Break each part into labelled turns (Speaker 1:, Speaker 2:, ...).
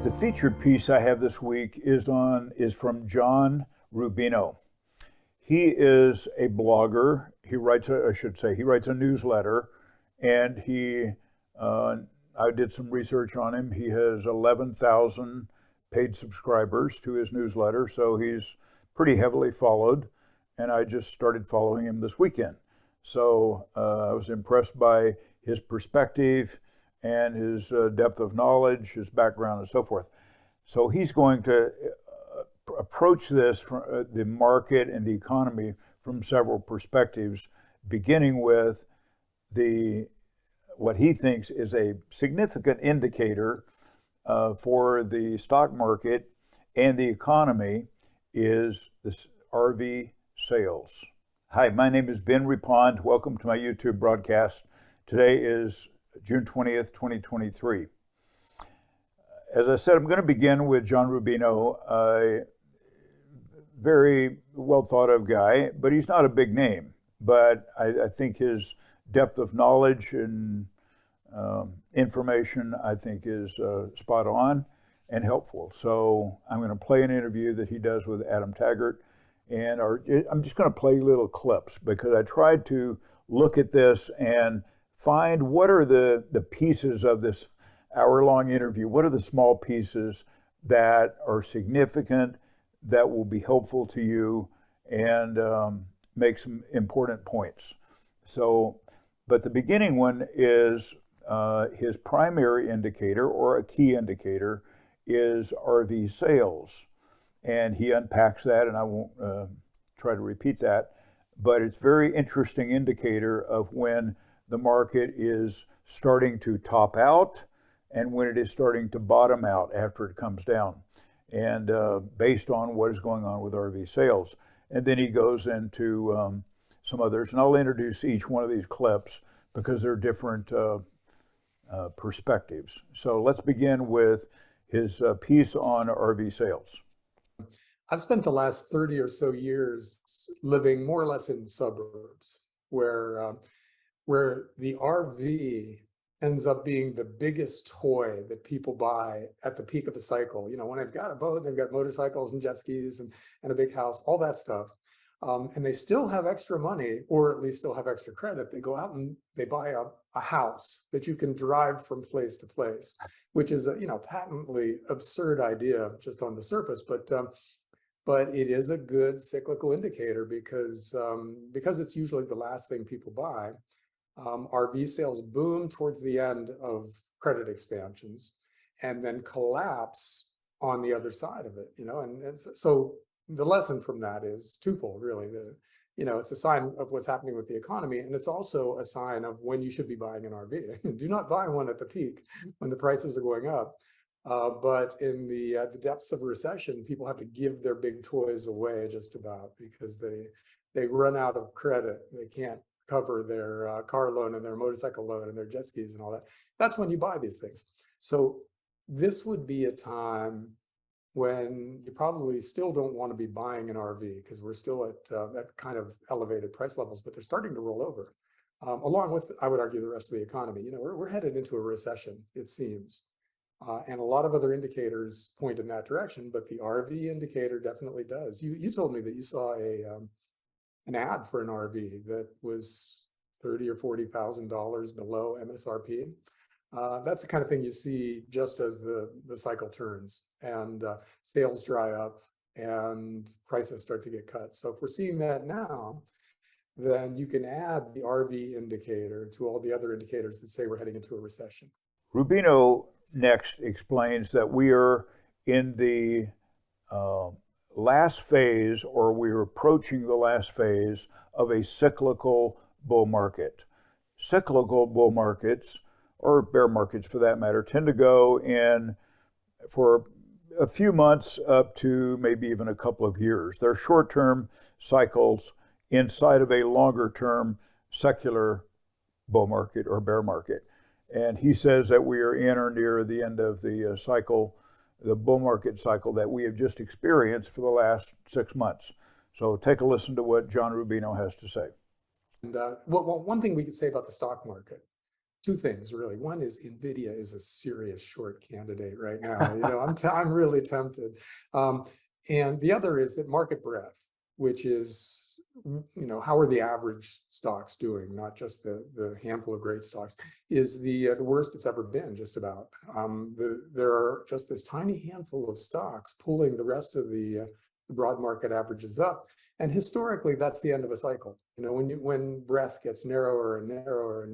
Speaker 1: The featured piece I have this week is from John Rubino. He is a blogger. He writes a newsletter, and I did some research on him. He has 11,000 paid subscribers to his newsletter, so he's pretty heavily followed, and I just started following him this weekend. So I was impressed by his perspective and his depth of knowledge, his background, and so forth. So he's going to approach this from the market and the economy from several perspectives, beginning with what he thinks is a significant indicator for the stock market and the economy is this RV sales. Hi, my name is Ben Reppond. Welcome to my YouTube broadcast. Today is June 20th, 2023. As I said, I'm going to begin with John Rubino, a very well thought of guy, but he's not a big name. But I think his depth of knowledge and information, I think, is spot on and helpful. So I'm going to play an interview that he does with Adam Taggart, and I'm just going to play little clips because I tried to look at this and find what are the pieces of this hour-long interview. What are the small pieces that are significant, that will be helpful to you, and make some important points. So, but the beginning one is his primary indicator, or a key indicator, is RV sales. And he unpacks that, and I won't try to repeat that, but it's a very interesting indicator of when the market is starting to top out and when it is starting to bottom out after it comes down, and based on what is going on with RV sales. And then he goes into some others, and I'll introduce each one of these clips because they're different perspectives. So let's begin with his piece on RV sales.
Speaker 2: I've spent the last 30 or so years living more or less in suburbs where the RV ends up being the biggest toy that people buy at the peak of the cycle. You know, when they've got a boat, they've got motorcycles and jet skis and a big house, all that stuff. And they still have extra money, or at least still have extra credit. They go out and they buy a house that you can drive from place to place, which is a patently absurd idea just on the surface. But it is a good cyclical indicator because it's usually the last thing people buy. RV sales boom towards the end of credit expansions and then collapse on the other side of it, and so the lesson from that is twofold, really. It's a sign of what's happening with the economy, and it's also a sign of when you should be buying an RV. Do not buy one at the peak when the prices are going up. But in the depths of a recession, people have to give their big toys away just about because they run out of credit. They can't cover their car loan and their motorcycle loan and their jet skis and all that. That's when you buy these things. So this would be a time when you probably still don't want to be buying an RV because we're still at that kind of elevated price levels, but they're starting to roll over. Along with, I would argue, the rest of the economy. We're headed into a recession, it seems. And a lot of other indicators point in that direction, but the RV indicator definitely does. You told me that you saw an ad for an RV that was $30,000 or $40,000 below MSRP. That's the kind of thing you see just as the cycle turns and sales dry up and prices start to get cut. So if we're seeing that now, then you can add the RV indicator to all the other indicators that say we're heading into a recession.
Speaker 1: Rubino next explains that we are in the last phase, or we're approaching the last phase of a cyclical bull market. Cyclical bull markets, or bear markets for that matter, tend to go in for a few months up to maybe even a couple of years. They're short-term cycles inside of a longer-term secular bull market or bear market. And he says that we are in or near the end of the cycle, the bull market cycle that we have just experienced for the last 6 months. So take a listen to what John Rubino has to say.
Speaker 2: And one thing we could say about the stock market, two things really. One is NVIDIA is a serious short candidate right now. I'm really tempted. And the other is that market breadth, which is, how are the average stocks doing, not just the handful of great stocks, is the worst it's ever been, just about. There are just this tiny handful of stocks pulling the rest of the broad market averages up. And historically, that's the end of a cycle. When breadth gets narrower and narrower and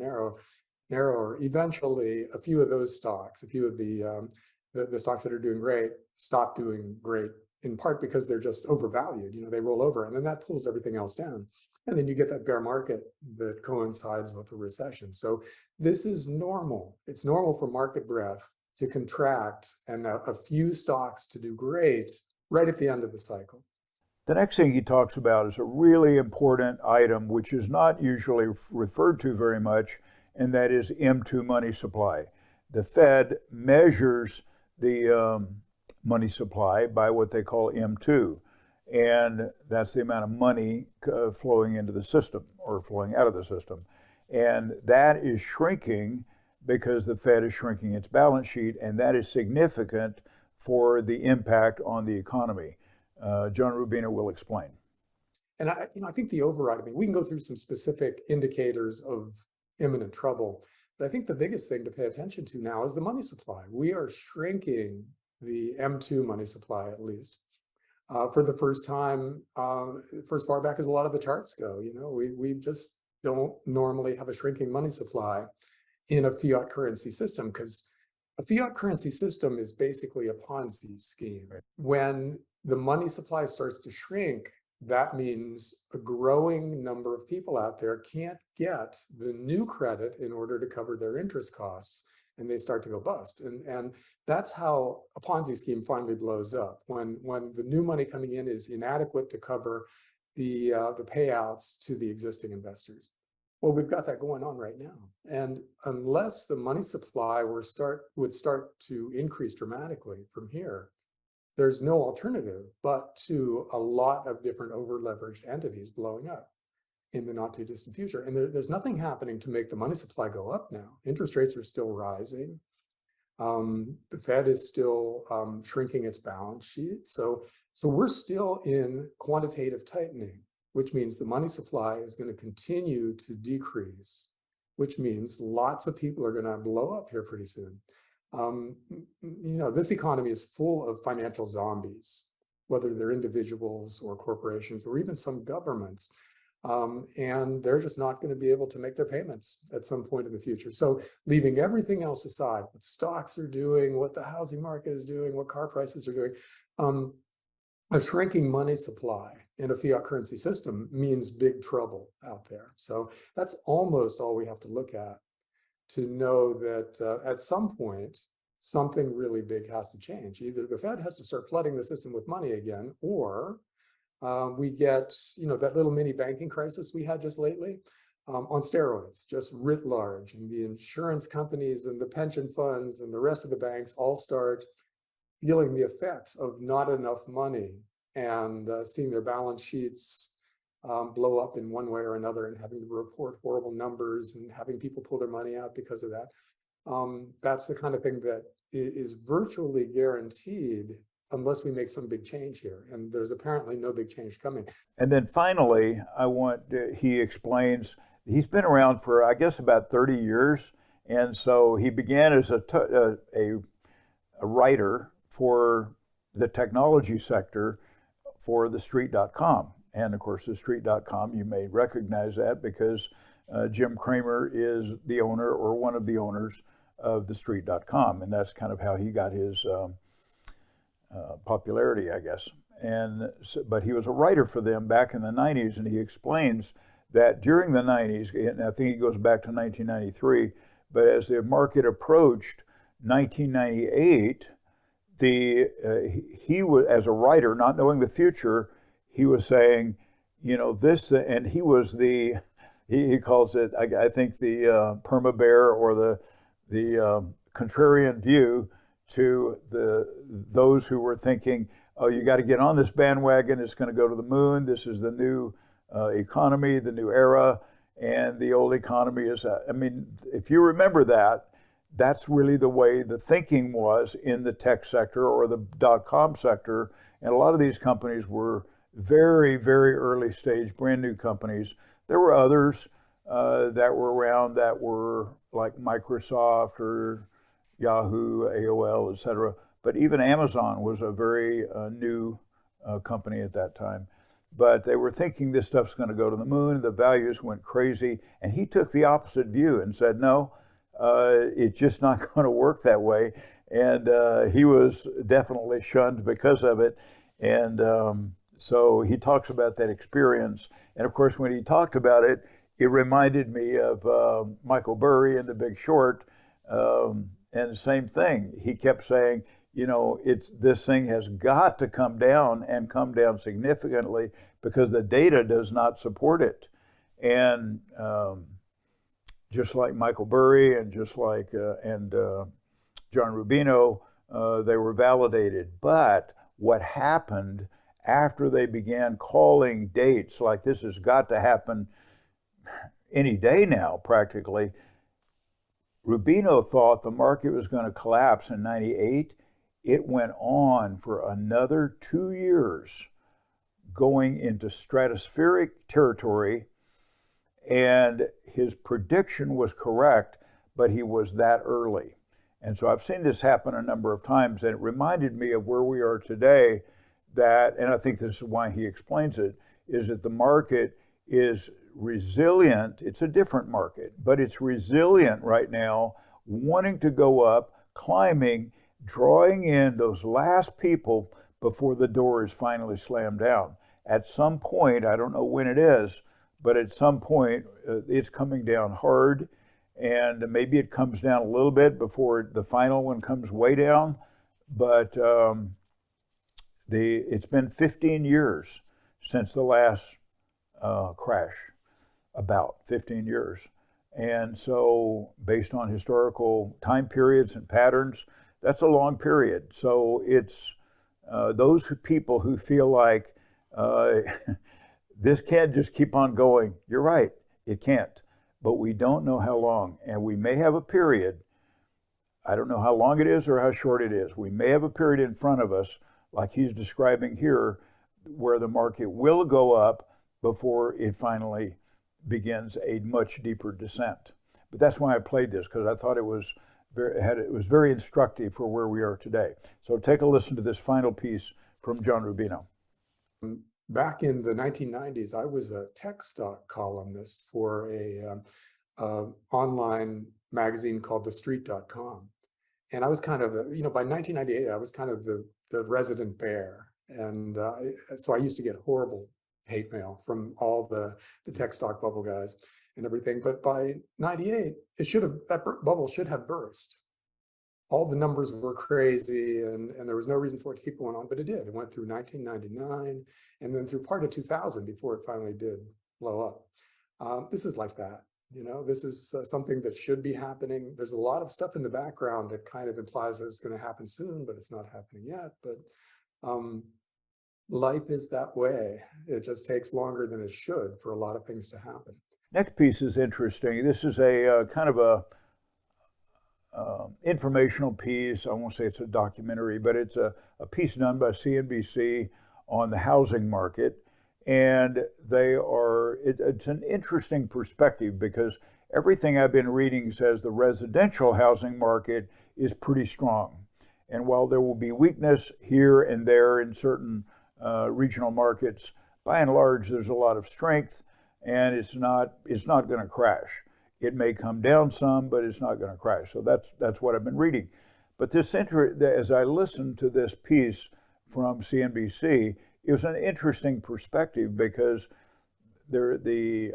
Speaker 2: narrower, eventually a few of those stocks, a few of the stocks that are doing great, stop doing great, in part because they're just overvalued. They roll over, and then that pulls everything else down. And then you get that bear market that coincides with a recession. So this is normal. It's normal for market breadth to contract and a few stocks to do great right at the end of the cycle.
Speaker 1: The next thing he talks about is a really important item, which is not usually referred to very much, and that is M2 money supply. The Fed measures the money supply by what they call M2, and that's the amount of money flowing into the system or flowing out of the system. And that is shrinking because the Fed is shrinking its balance sheet, and that is significant for the impact on the economy. John Rubino will explain.
Speaker 2: And I think the override, we can go through some specific indicators of imminent trouble, but I think the biggest thing to pay attention to now is the money supply. We are shrinking the M2 money supply, at least, for the first time, for as far back as a lot of the charts go. We just don't normally have a shrinking money supply in a fiat currency system, because a fiat currency system is basically a Ponzi scheme. Right. When the money supply starts to shrink, that means a growing number of people out there can't get the new credit in order to cover their interest costs, and they start to go bust. And that's how a Ponzi scheme finally blows up, when the new money coming in is inadequate to cover the payouts to the existing investors. Well, we've got that going on right now. And unless the money supply would start to increase dramatically from here, there's no alternative but to a lot of different over-leveraged entities blowing up in the not too distant future. And there's nothing happening to make the money supply go up now. Interest rates are still rising. The Fed is still shrinking its balance sheet. So we're still in quantitative tightening, which means the money supply is going to continue to decrease, which means lots of people are going to blow up here pretty soon. This economy is full of financial zombies, whether they're individuals or corporations or even some governments. And they're just not going to be able to make their payments at some point in the future. So leaving everything else aside, what stocks are doing, what the housing market is doing, what car prices are doing, a shrinking money supply in a fiat currency system means big trouble out there. So that's almost all we have to look at to know that at some point, something really big has to change. Either the Fed has to start flooding the system with money again, or we get, that little mini banking crisis we had just lately on steroids, just writ large. And the insurance companies and the pension funds and the rest of the banks all start feeling the effects of not enough money and seeing their balance sheets blow up in one way or another and having to report horrible numbers and having people pull their money out because of that. That's the kind of thing that is virtually guaranteed unless we make some big change here. And there's apparently no big change coming.
Speaker 1: And then finally, he explains, he's been around for, I guess, about 30 years. And so he began as a writer for the technology sector for TheStreet.com. And of course, TheStreet.com, you may recognize that because Jim Cramer is the owner or one of the owners of TheStreet.com. And that's kind of how he got his popularity, I guess. But he was a writer for them back in the 90s, and he explains that during the 90s, and I think he goes back to 1993, but as the market approached 1998, he was, as a writer, not knowing the future, he was saying, this, and he was he calls it, I think, the perma bear or the contrarian view to those who were thinking, oh, you got to get on this bandwagon, it's going to go to the moon, this is the new economy, the new era. and the old economy is, I mean, if you remember that, that's really the way the thinking was in the tech sector or the dot-com sector. And a lot of these companies were very, very early stage, brand new companies. There were others that were around that were like Microsoft or Yahoo, AOL, et cetera. But even Amazon was a very new company at that time. But they were thinking this stuff's going to go to the moon. The values went crazy. And he took the opposite view and said, no, it's just not going to work that way. And he was definitely shunned because of it. And so he talks about that experience. And of course, when he talked about it, it reminded me of Michael Burry in The Big Short. And the same thing. He kept saying, you know, this thing has got to come down and come down significantly because the data does not support it. And just like Michael Burry and just like John Rubino, they were validated. But what happened after they began calling dates like this has got to happen any day now, practically, Rubino thought the market was going to collapse in 98. It went on for another 2 years, going into stratospheric territory, and his prediction was correct, but he was that early. And so I've seen this happen a number of times, and it reminded me of where we are today, that, and I think this is why he explains it, is that the market is resilient. It's a different market, but it's resilient right now, wanting to go up, climbing, drawing in those last people before the door is finally slammed down. At some point, I don't know when it is, but at some point it's coming down hard, and maybe it comes down a little bit before the final one comes way down. But it's been 15 years since the last crash, about 15 years. And so based on historical time periods and patterns, that's a long period. So it's those people who feel like this can't just keep on going. You're right, it can't. But we don't know how long. And we may have a period, I don't know how long it is or how short it is. We may have a period in front of us, like he's describing here, where the market will go up before it finally begins a much deeper descent. But that's why I played this, because I thought it was very instructive for where we are today. So take a listen to this final piece from John Rubino.
Speaker 2: Back in the 1990s, I was a tech stock columnist for a online magazine called TheStreet.com. And I was kind of, by 1998, I was kind of the resident bear. And so I used to get horrible hate mail from all the tech stock bubble guys and everything. But by 98, that bubble should have burst. All the numbers were crazy, and there was no reason for it to keep going on, but it did. It went through 1999 and then through part of 2000 before it finally did blow up. This is like that. This is something that should be happening. There's a lot of stuff in the background that kind of implies that it's going to happen soon, but it's not happening yet. But life is that way. It just takes longer than it should for a lot of things to happen.
Speaker 1: Next piece is interesting. This is a kind of a informational piece. I won't say it's a documentary, but it's a piece done by CNBC on the housing market. And it's an interesting perspective, because everything I've been reading says the residential housing market is pretty strong. And while there will be weakness here and there in certain regional markets, by and large, there's a lot of strength, and it's not going to crash. It may come down some, but it's not going to crash. So that's what I've been reading. But as I listened to this piece from CNBC, it was an interesting perspective, because the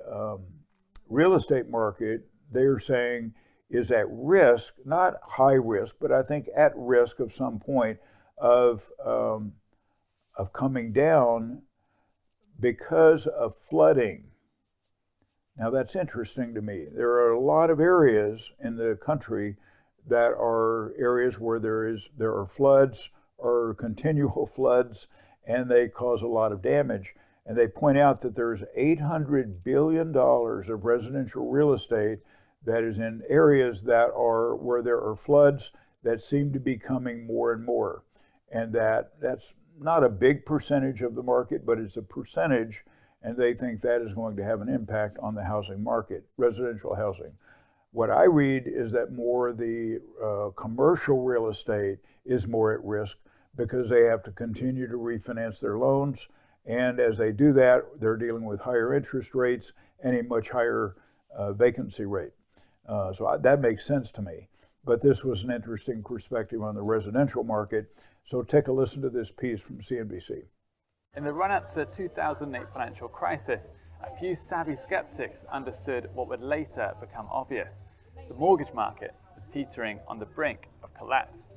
Speaker 1: real estate market, they're saying, is at risk, not high risk, but I think at risk of some point of coming down because of flooding. Now that's interesting to me. There are a lot of areas in the country that are areas where there are floods or continual floods, and they cause a lot of damage. And they point out that there's $800 billion of residential real estate that is in areas that are where there are floods that seem to be coming more and more. And that's not a big percentage of the market, but it's a percentage, and they think that is going to have an impact on the housing market, residential housing. What I read is that more the commercial real estate is more at risk because they have to continue to refinance their loans. And as they do that, they're dealing with higher interest rates and a much higher vacancy rate. That makes sense to me. But this was an interesting perspective on the residential market. So take a listen to this piece from CNBC.
Speaker 3: In the run-up to the 2008 financial crisis, a few savvy skeptics understood what would later become obvious. The mortgage market was teetering on the brink of collapse.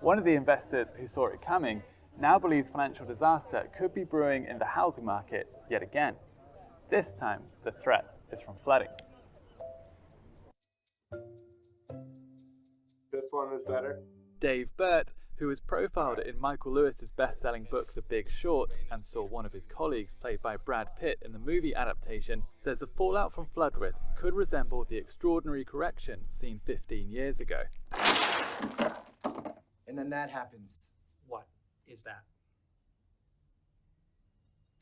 Speaker 3: One of the investors who saw it coming now believes financial disaster could be brewing in the housing market yet again. This time, the threat is from flooding.
Speaker 4: This one is better.
Speaker 3: Dave Burt, who was profiled in Michael Lewis's best-selling book The Big Short and saw one of his colleagues played by Brad Pitt in the movie adaptation, says the fallout from flood risk could resemble the extraordinary correction seen 15 years ago.
Speaker 5: And then that happens.
Speaker 6: What is that?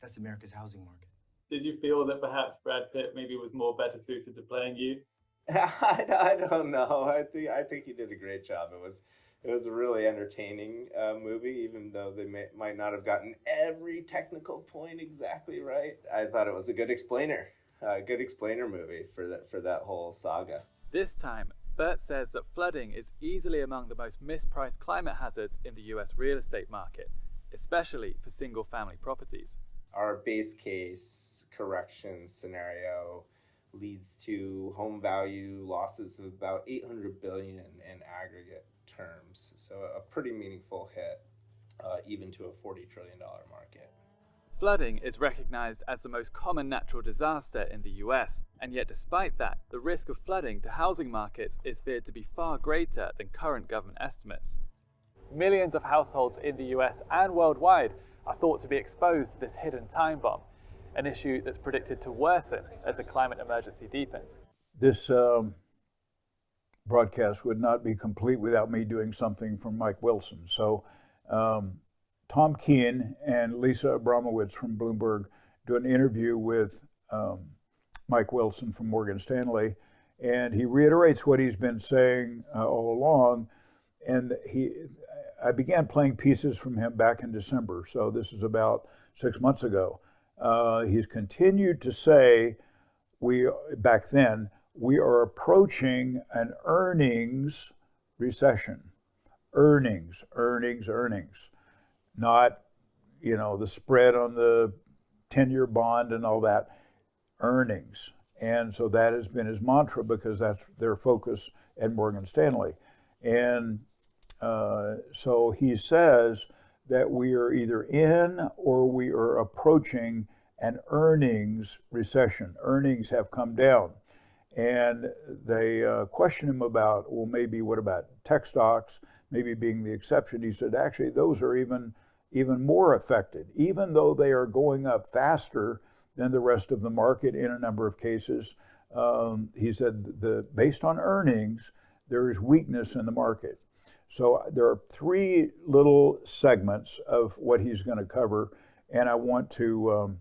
Speaker 5: That's America's housing market.
Speaker 3: Did you feel that perhaps Brad Pitt maybe was more better suited to playing you?
Speaker 4: I don't know. I think he did a great job. It was a really entertaining movie, even though they might not have gotten every technical point exactly right. I thought it was a good explainer movie for that whole saga.
Speaker 3: This time, Burt says that flooding is easily among the most mispriced climate hazards in the US real estate market, especially for single-family properties.
Speaker 4: Our base case correction scenario leads to home value losses of about $800 billion in aggregate terms. So a pretty meaningful hit, even to a $40 trillion market.
Speaker 3: Flooding is recognized as the most common natural disaster in the US, and yet despite that, the risk of flooding to housing markets is feared to be far greater than current government estimates. Millions of households in the US and worldwide are thought to be exposed to this hidden time bomb, an issue that's predicted to worsen as the climate emergency deepens.
Speaker 1: This broadcast would not be complete without me doing something for Mike Wilson. So Tom Keene and Lisa Abramowitz from Bloomberg do an interview with Mike Wilson from Morgan Stanley, and he reiterates what he's been saying all along. And I began playing pieces from him back in December, so this is about 6 months ago. He's continued to say, back then, we are approaching an earnings recession. Earnings. Not, the spread on the 10-year bond and all that. Earnings. And so that has been his mantra because that's their focus at Morgan Stanley. And so he says that we are either in or we are approaching an earnings recession. Earnings have come down. And they question him about, well, maybe what about tech stocks, maybe being the exception. He said, actually, those are even more affected, even though they are going up faster than the rest of the market in a number of cases. He said, based on earnings, there is weakness in the market. So there are three little segments of what he's going to cover, and I want to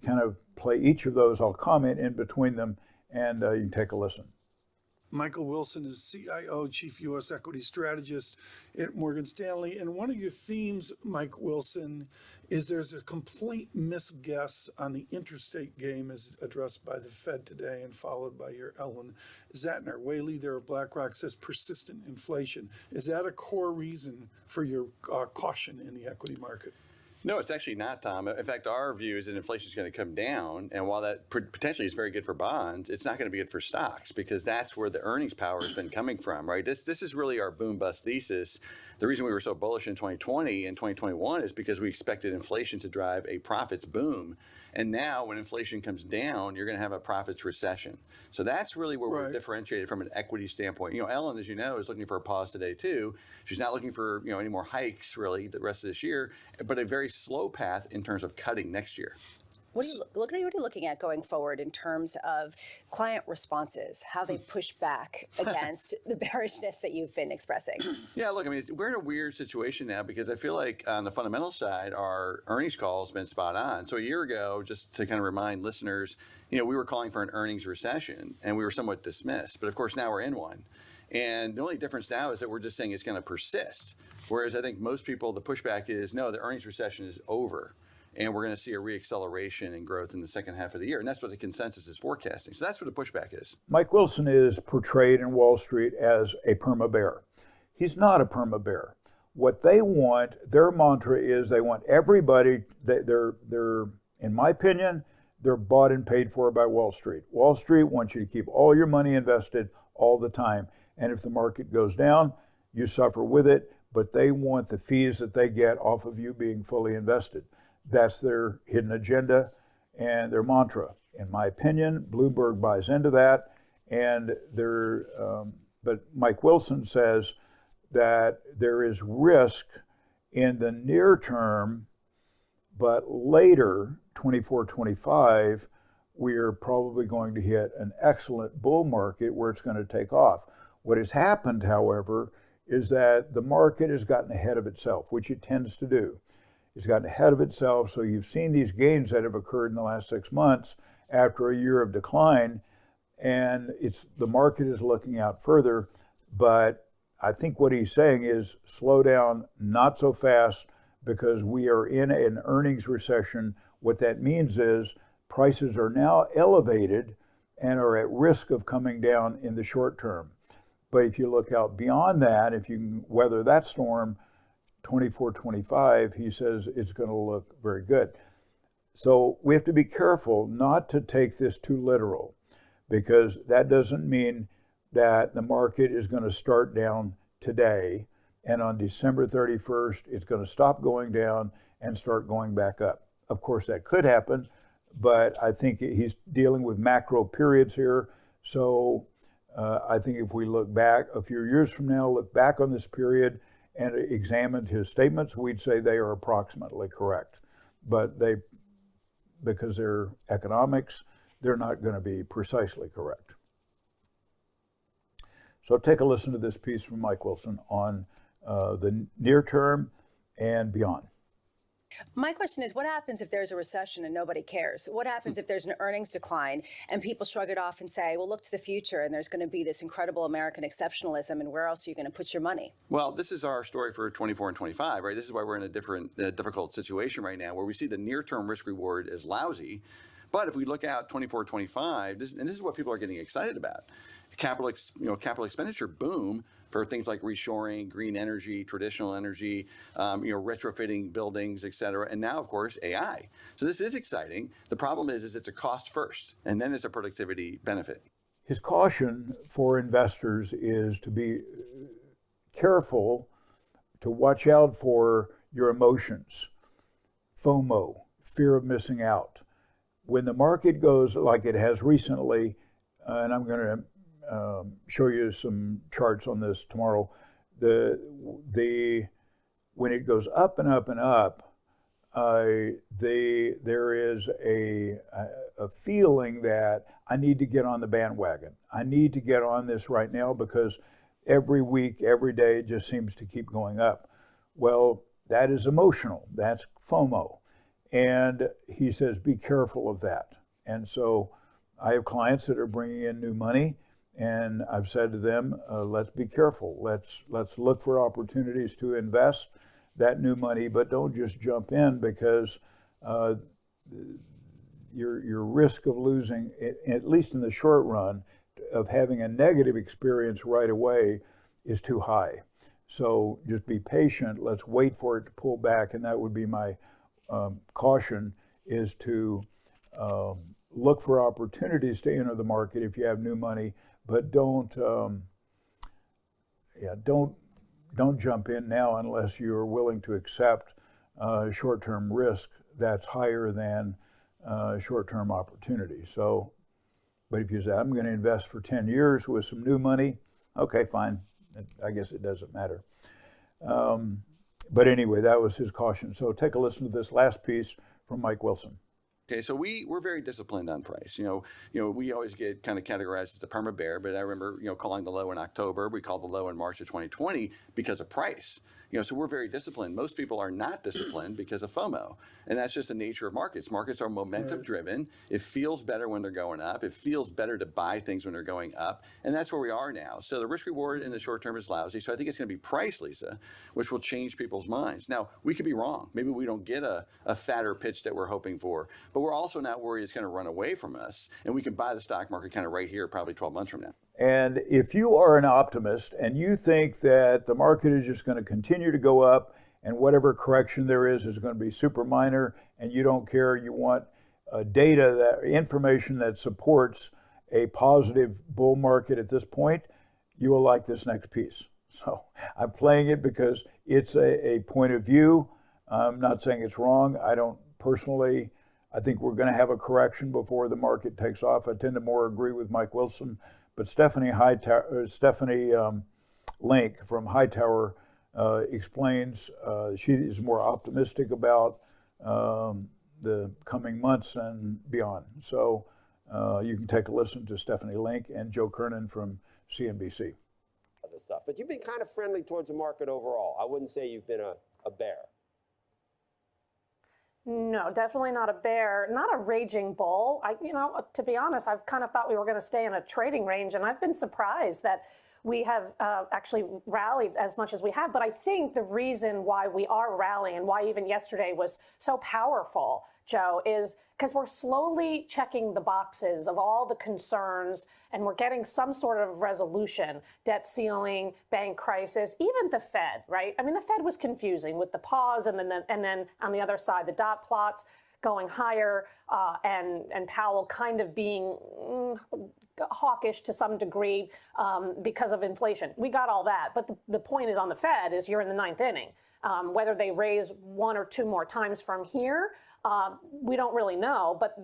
Speaker 1: kind of play each of those. I'll comment in between them, and you can take a listen.
Speaker 7: Michael Wilson is CIO, Chief U.S. Equity Strategist at Morgan Stanley. And one of your themes, Mike Wilson, is there's a complete misguess on the interstate game as addressed by the Fed today and followed by your Ellen Zantner. Whaley there of BlackRock says persistent inflation. Is that a core reason for your caution in the equity market?
Speaker 8: No, it's actually not, Tom. In fact, our view is that inflation is going to come down. And while that potentially is very good for bonds, it's not going to be good for stocks because that's where the earnings power has been coming from, right? This is really our boom bust thesis. The reason we were so bullish in 2020 and 2021 is because we expected inflation to drive a profits boom. And now when inflation comes down, you're going to have a profits recession. So that's really where we're differentiated from an equity standpoint. Ellen, as you know, is looking for a pause today too. She's not looking for any more hikes really the rest of this year, but a very slow path in terms of cutting next year.
Speaker 6: What are you looking at going forward in terms of client responses, how they push back against the bearishness that you've been expressing?
Speaker 8: Yeah, look, I mean, we're in a weird situation now because I feel like on the fundamental side, our earnings call has been spot on. So a year ago, just to kind of remind listeners, we were calling for an earnings recession and we were somewhat dismissed. But of course, now we're in one. And the only difference now is that we're just saying it's going to persist. Whereas I think most people, the pushback is, no, the earnings recession is over. And we're going to see a reacceleration in growth in the second half of the year. And that's what the consensus is forecasting. So that's what the pushback is.
Speaker 1: Mike Wilson is portrayed in Wall Street as a perma bear. He's not a perma bear. What they want, their mantra is they want everybody, they're in my opinion, they're bought and paid for by Wall Street. Wall Street wants you to keep all your money invested all the time. And if the market goes down, you suffer with it, but they want the fees that they get off of you being fully invested. That's their hidden agenda and their mantra. In my opinion, Bloomberg buys into that, and but Mike Wilson says that there is risk in the near term, but later, 24, 25, we're probably going to hit an excellent bull market where it's going to take off. What has happened, however, is that the market has gotten ahead of itself, which it tends to do. It's gotten ahead of itself, so you've seen these gains that have occurred in the last 6 months after a year of decline, and the market is looking out further. But I think what he's saying is slow down, not so fast, because we are in an earnings recession. What that means is prices are now elevated and are at risk of coming down in the short term. But if you look out beyond that, if you can weather that storm, 24, 25, he says it's going to look very good. So we have to be careful not to take this too literal, because that doesn't mean that the market is going to start down today and on December 31st, it's going to stop going down and start going back up. Of course, that could happen, but I think he's dealing with macro periods here. So I think if we look back a few years from now, look back on this period and examined his statements, we'd say they are approximately correct. But because they're economics, they're not going to be precisely correct. So take a listen to this piece from Mike Wilson on the near term and beyond.
Speaker 6: My question is, what happens if there's a recession and nobody cares? What happens if there's an earnings decline and people shrug it off and say, well, look to the future and there's going to be this incredible American exceptionalism, and where else are you going to put your money?
Speaker 8: Well, this is our story for 24 and 25, right? This is why we're in a difficult situation right now where we see the near-term risk reward as lousy. But if we look out 24, 25, this is what people are getting excited about. Capital expenditure boom for things like reshoring, green energy, traditional energy, retrofitting buildings, et cetera. And now, of course, AI. So this is exciting. The problem is it's a cost first, and then it's a productivity benefit.
Speaker 1: His caution for investors is to be careful, to watch out for your emotions. FOMO, fear of missing out. When the market goes like it has recently, and I'm going to show you some charts on this tomorrow. When it goes up and up and up, there is a feeling that I need to get on the bandwagon. I need to get on this right now because every week, every day, it just seems to keep going up. Well, that is emotional. That's FOMO. And he says, be careful of that. And so I have clients that are bringing in new money, and I've said to them, let's be careful. Let's look for opportunities to invest that new money, but don't just jump in, because your risk of losing, at least in the short run, of having a negative experience right away is too high. So just be patient. Let's wait for it to pull back, and that would be my caution, is to look for opportunities to enter the market if you have new money, but don't jump in now unless you're willing to accept short-term risk that's higher than short-term opportunity. So, but if you say, I'm going to invest for 10 years with some new money, okay, fine. I guess it doesn't matter. But anyway, that was his caution. So take a listen to this last piece from Mike Wilson.
Speaker 8: Okay, so we're very disciplined on price. We always get kind of categorized as a perma bear, but I remember calling the low in October. We called the low in March of 2020 because of price. So we're very disciplined. Most people are not disciplined because of FOMO, and that's just the nature of markets. Markets are momentum driven. It feels better when they're going up. It feels better to buy things when they're going up, and that's where we are now. So the risk reward in the short term is lousy. So I think it's going to be price, Lisa, which will change people's minds. Now we could be wrong. Maybe we don't get a fatter pitch that we're hoping for, but we're also not worried it's going to run away from us, and we can buy the stock market kind of right here, probably 12 months from now.
Speaker 1: And if you are an optimist and you think that the market is just going to continue to go up and whatever correction there is going to be super minor, and you don't care, you want information that supports a positive bull market at this point, you will like this next piece. So I'm playing it because it's a point of view. I'm not saying it's wrong. I don't personally, I think we're going to have a correction before the market takes off. I tend to more agree with Mike Wilson. But Stephanie Link from Hightower explains she is more optimistic about the coming months and beyond. So you can take a listen to Stephanie Link and Joe Kernan from CNBC.
Speaker 9: This stuff, but you've been kind of friendly towards the market overall. I wouldn't say you've been a bear.
Speaker 10: No, definitely not a bear, not a raging bull. To be honest, I've kind of thought we were going to stay in a trading range, and I've been surprised that we have actually rallied as much as we have. But I think the reason why we are rallying and why even yesterday was so powerful, Joe, is because we're slowly checking the boxes of all the concerns, and we're getting some sort of resolution, debt ceiling, bank crisis, even the Fed, right? I mean, the Fed was confusing with the pause and then on the other side, the dot plots going higher and Powell kind of being hawkish to some degree because of inflation. We got all that. But the point is on the Fed is you're in the ninth inning. Whether they raise one or two more times from here, we don't really know, but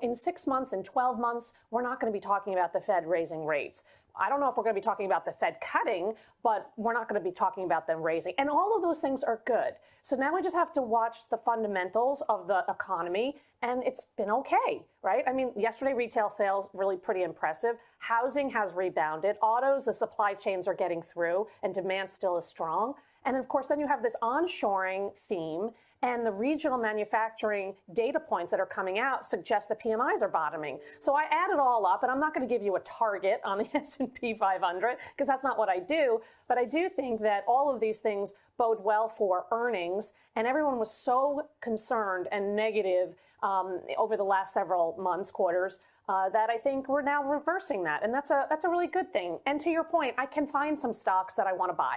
Speaker 10: in 6 months and 12 months, we're not going to be talking about the Fed raising rates. I don't know if we're going to be talking about the Fed cutting, but we're not going to be talking about them raising. And all of those things are good. So now we just have to watch the fundamentals of the economy, and it's been okay, right? I mean, yesterday retail sales, really pretty impressive. Housing has rebounded. Autos, the supply chains are getting through, and demand still is strong. And of course, then you have this onshoring theme, and the regional manufacturing data points that are coming out suggest the PMIs are bottoming. So I add it all up, and I'm not going to give you a target on the S&P 500 because that's not what I do. But I do think that all of these things bode well for earnings. And everyone was so concerned and negative over the last several months, quarters, that I think we're now reversing that. And that's a really good thing. And to your point, I can find some stocks that I want to buy.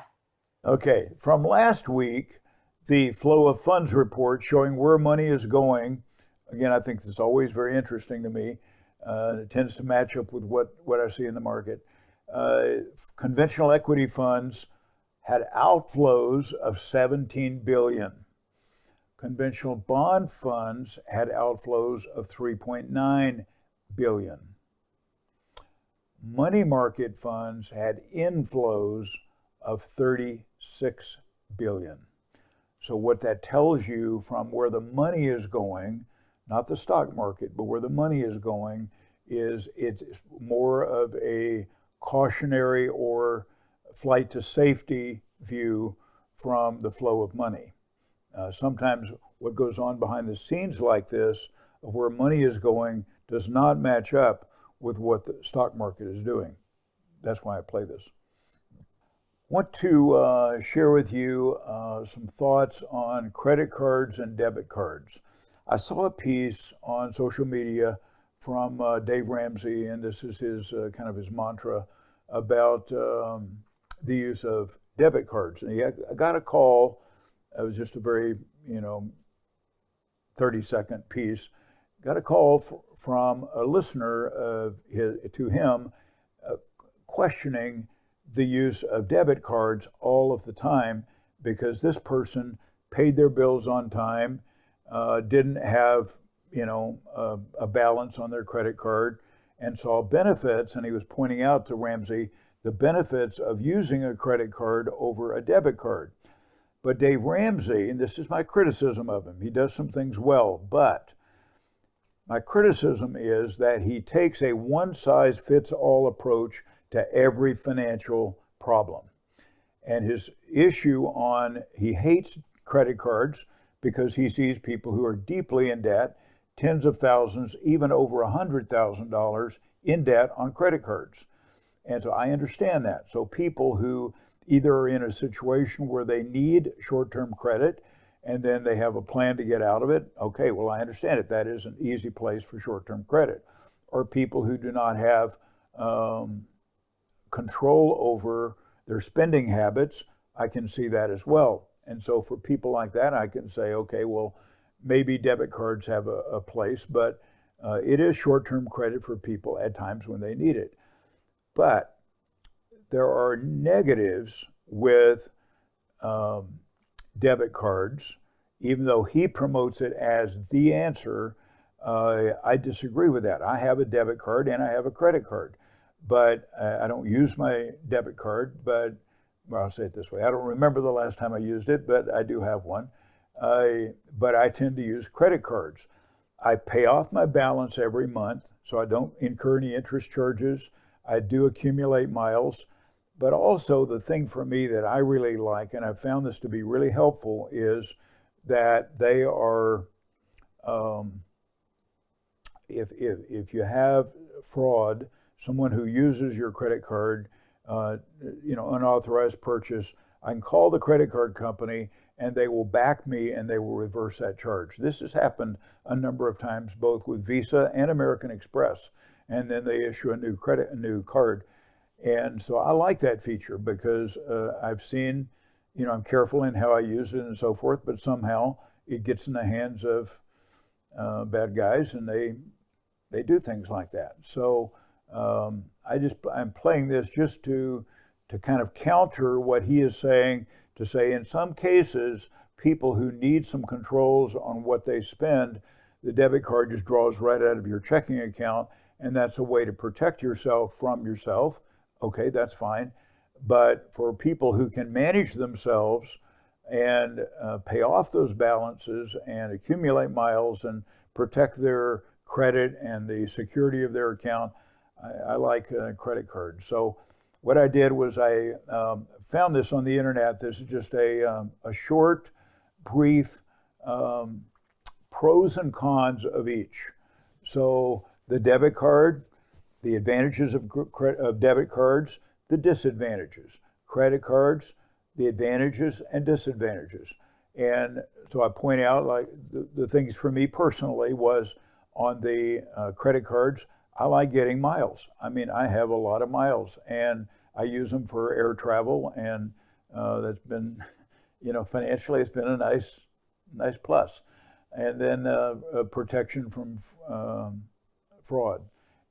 Speaker 1: Okay, from last week, the flow of funds report showing where money is going. Again, I think this is always very interesting to me. It tends to match up with what I see in the market. Conventional equity funds had outflows of 17 billion. Conventional bond funds had outflows of 3.9 billion. Money market funds had inflows of 36 billion. So what that tells you from where the money is going, not the stock market, but where the money is going, is it's more of a cautionary or flight to safety view from the flow of money. Sometimes what goes on behind the scenes like this, of where money is going, does not match up with what the stock market is doing. That's why I play this. Want to share with you some thoughts on credit cards and debit cards. I saw a piece on social media from Dave Ramsey, and this is his kind of his mantra about the use of debit cards. And I got a call. It was just a very 30-second piece. Got a call from a listener to him questioning the use of debit cards all of the time because this person paid their bills on time, didn't have a balance on their credit card and saw benefits, and he was pointing out to Ramsey the benefits of using a credit card over a debit card. But Dave Ramsey, and this is my criticism of him, he does some things well, but my criticism is that he takes a one-size-fits-all approach to every financial problem. And his issue he hates credit cards because he sees people who are deeply in debt, tens of thousands, even over $100,000 in debt on credit cards. And so I understand that. So people who either are in a situation where they need short-term credit and then they have a plan to get out of it, okay, well, I understand it. That is an easy place for short-term credit. Or people who do not have control over their spending habits, I can see that as well. And so for people like that, I can say, okay, well, maybe debit cards have a place, but it is short-term credit for people at times when they need it. But there are negatives with debit cards. Even though he promotes it as the answer, I disagree with that. I have a debit card and I have a credit card, but I don't use my debit card, but well, I'll say it this way. I don't remember the last time I used it, but I do have one. But I tend to use credit cards. I pay off my balance every month, so I don't incur any interest charges. I do accumulate miles. But also the thing for me that I really like, and I've found this to be really helpful, is that they are, if you have fraud, someone who uses your credit card, unauthorized purchase, I can call the credit card company and they will back me and they will reverse that charge. This has happened a number of times, both with Visa and American Express, and then they issue a new card. And so I like that feature because I've seen, I'm careful in how I use it and so forth, but somehow it gets in the hands of bad guys and they do things like that. So I'm playing this just to kind of counter what he is saying, to say in some cases, people who need some controls on what they spend, the debit card just draws right out of your checking account, and that's a way to protect yourself from yourself. Okay, that's fine. But for people who can manage themselves and pay off those balances and accumulate miles and protect their credit and the security of their account, I like credit cards. So what I did was I found this on the internet. This is just a short, brief pros and cons of each. So the debit card, the advantages of debit cards, the disadvantages. Credit cards, the advantages and disadvantages. And so I point out, like, the things for me personally was on the credit cards, I like getting miles. I mean, I have a lot of miles and I use them for air travel, and that's been, financially it's been a nice plus. And then protection from fraud.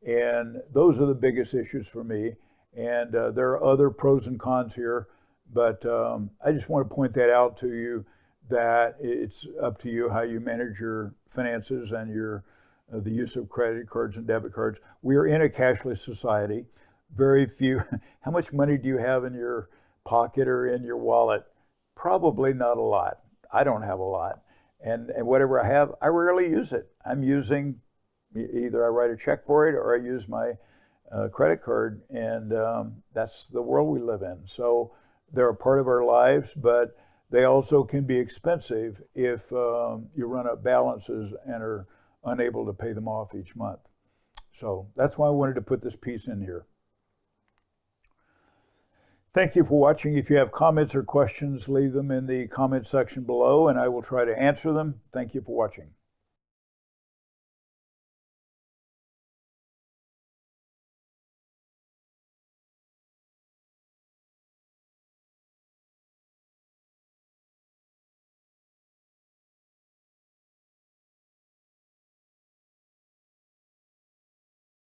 Speaker 1: And those are the biggest issues for me. And there are other pros and cons here, but I just want to point that out to you, that it's up to you how you manage your finances and the use of credit cards and debit cards. We are in a cashless society. Very few. How much money do you have in your pocket or in your wallet? Probably not a lot. I don't have a lot. And whatever I have, I rarely use it. I'm using, either I write a check for it or I use my credit card, and that's the world we live in. So they're a part of our lives, but they also can be expensive if you run up balances and are unable to pay them off each month. So that's why I wanted to put this piece in here. Thank you for watching. If you have comments or questions, leave them in the comment section below and I will try to answer them. Thank you for watching.